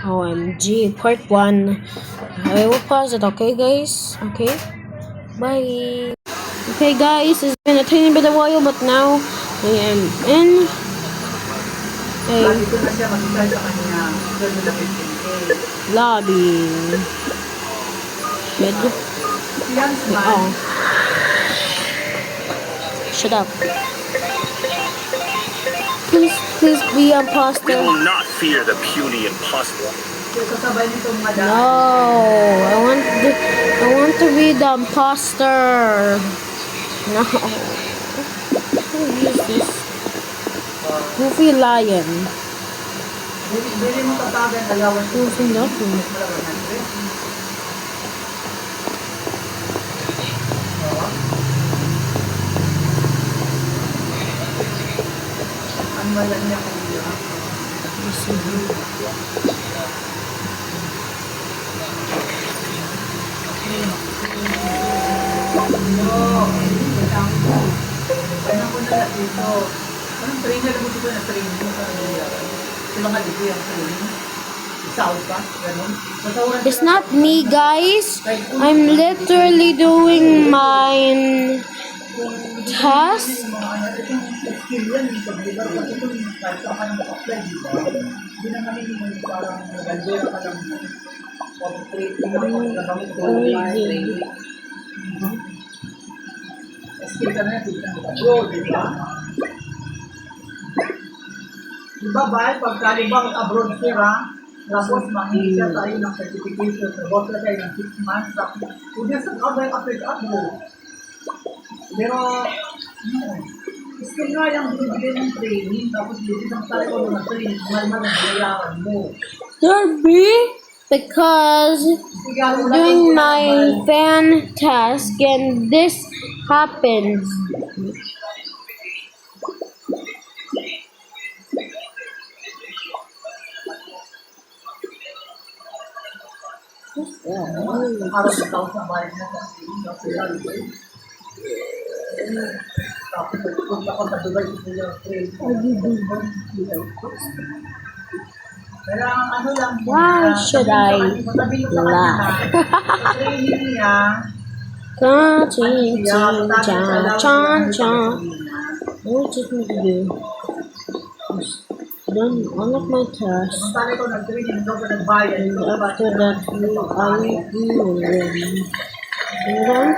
OMG, part 1. I will pause it, okay, guys? Okay? Bye. Okay, guys, it's been a tiny bit of while, but now I am in a lobby. Medyo. Oh. Shut up. Please be imposter. We will not fear the puny imposter. No, I want to be the imposter. No. Who is this? Goofy lion. Goofy nothing. It's not me, guys. I'm literally doing my task. Diba ba, pagkalibang abroad sira, tapos mangingi siya tayo ng certification, tapos na tayo ng 6 months, tapos kung sa kabay after abroad. Pero, skill nga yung bibigyan ng training, tapos bibigyan ng talaga ng training, malmal ang bayaran mo. Derby, because doing my fan task and this happens. Para sa tao sa bayan na sa tapos punta ko sa Dubai sa training. Kailangan ano lang. Why should I laugh? Training niya. What do you need to do? Then unlock my task. And after that, I will win. And then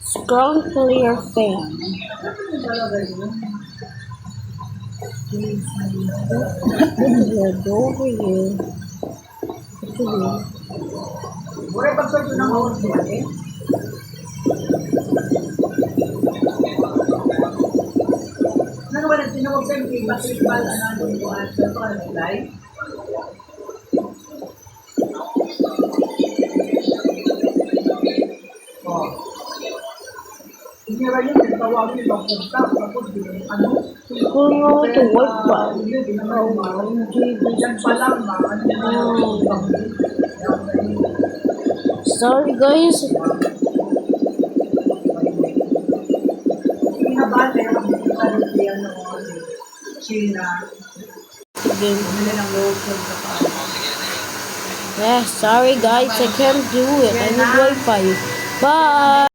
scroll clear fan. Go over here. What to do? Mura pag-search ng house mo eh. Ano ba nagtinawag sa yung patripal na nandun ko at ito ka nag-apply? Oh. Inira yun, nagtawagin yung pagpunta, tapos ano? Kung ako ito, Wi-Fi. Diyan pa lang, Sorry guys. Pinabate ang kalitiyan ng China. Yeah, sorry guys, I can't do it. I need Wi-Fi. Bye.